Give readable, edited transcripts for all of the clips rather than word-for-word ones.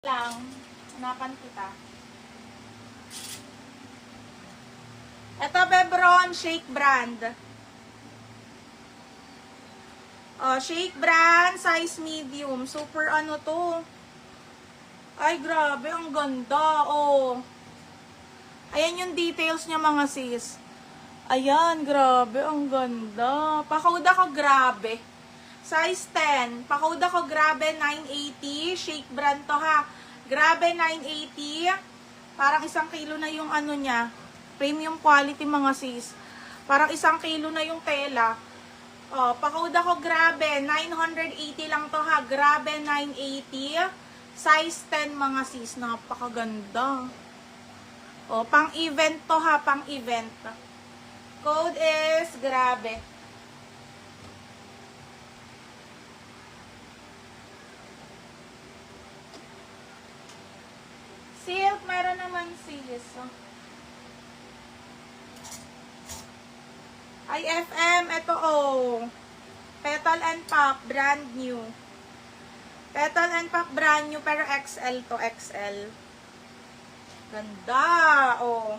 lang, hanapan kita. Ito, Bebron, Shake Brand. Oh, Shake Brand, size medium. Super ano to. Ay, grabe, ang ganda. Oh. Ayan yung details niya, mga sis. Ayan, grabe, ang ganda. Pakauda ko, grabe. Size 10. Pakauda ko, grabe, 980. Shake Brand to, ha. Grabe, 980. Parang 1 kilo na yung ano niya. Premium quality, mga sis. Parang 1 kilo na yung tela. Oh, pakauda ko, grabe. 980 lang to, ha. Grabe, 980. Size 10, mga sis. Napakaganda. Oh, pang-event to, ha. Pang-event. Code is, grabe. Silk, meron naman sis. IFM, ito oh. Petal and Pop, brand new. Petal and Pop, brand new, pero XL to, XL. Ganda, oh.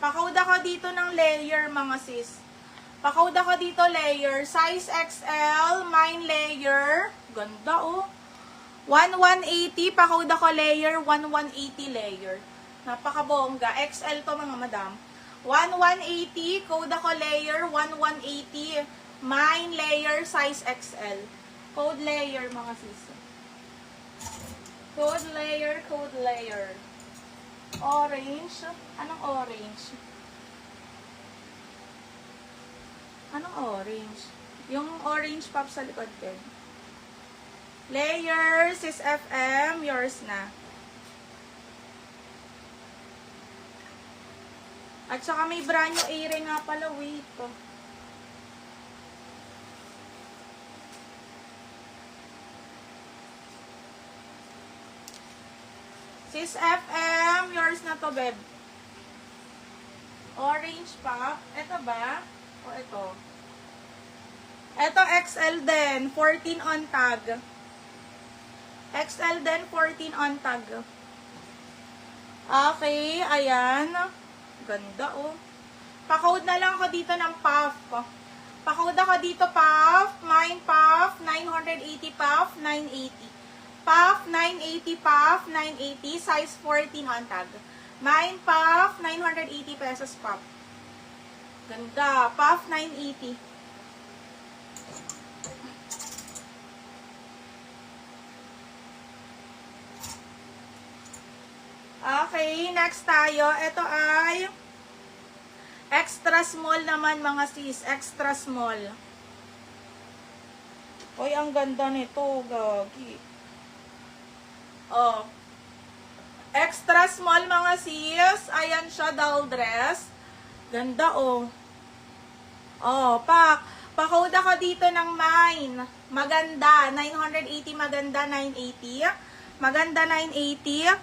Pakauda ko dito ng layer, mga sis. Pakauda ko dito layer. Size XL, mine layer. Ganda, oh. 1,180. Pakauda ko layer, 1,180 layer. Napakabongga. XL to, mga madam. 1,180. Code ako layer, 1,180. Mine layer, size XL. Code layer, mga sis. Code layer, code layer. Orange. Anong orange? Anong orange? Yung orange pop sa likod din. Layer, sis FM, yours na. At saka may brand new earring nga pala, wait. Sis FM, yours na to, beb. Orange pop. Ito ba? O ito? Ito XL din. 14 on tag. XL din, 14 on tag. Okay, ayan. Ganda, oh. Pakode na lang ako dito ng puff. Pakode ako dito, puff. Mine puff. 980 puff. 980. Puff, 980 puff, 980, size 14 on tag. Mine puff, 980 pesos puff. Ganda, puff, 980. Okay, next tayo. Ito ay extra small naman, mga sis. Extra small. Uy, ang ganda nito, gagi. Oh. Extra small, mga sis. Ayan siya, doll dress. Ganda, oh. Oh, pakode ako dito ng mine. Maganda. 980, maganda, 980. Maganda, 980.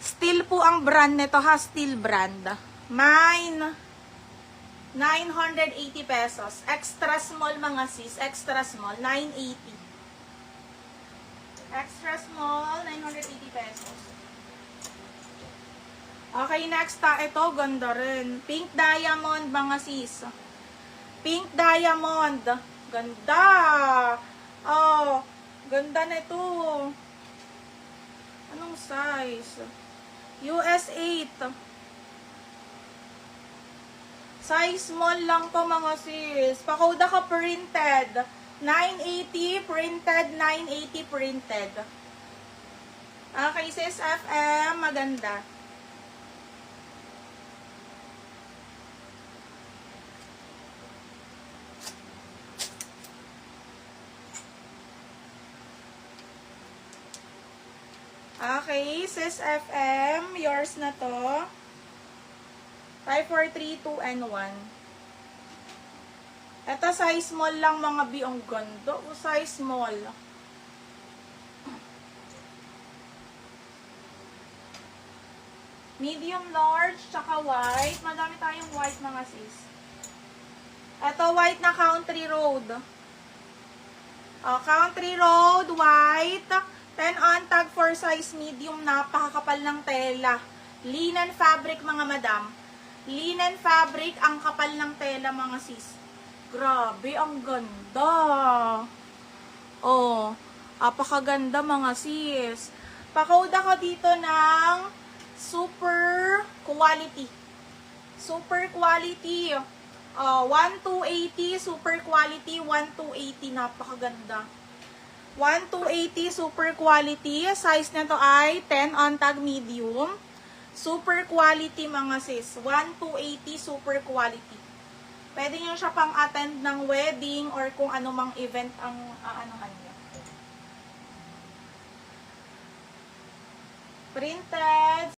Steel po ang brand nito, ha. Steel brand. Mine. 980 pesos. Extra small, mga sis. Extra small. 980. Extra small, 980 pesos. Okay, next ito, ganda rin. Pink diamond, mga sis. Pink diamond. Ganda. Oh, ganda nito. Anong size? US 8. Size small lang to, mga sis. Pakauda ka printed. 980 printed, 980 printed. Okay, sis FM, maganda. Okay, sis FM, yours na to. 5, 4, 3, 2, and 1. Ito, size small lang, mga bi. Ang ganda. O, size small. Medium, large, tsaka white. Madami tayong white, mga sis. Ito, white na country road. Country Road, white. 10 on tag for size medium. Napakakapal ng tela. Linen fabric, mga madam. Linen fabric, ang kapal ng tela, mga sis. Grabe, ang ganda. Oh, apakaganda, mga sis. Pa-code ako dito ng super quality. Super quality. 1280 super quality, 1280, napakaganda. 1280 super quality, size nito ay 10 on tag medium. Super quality, mga sis. 1280 super quality. Pwede nyo siya pang attend ng wedding or kung ano mang event ang aanohan nyo. Printed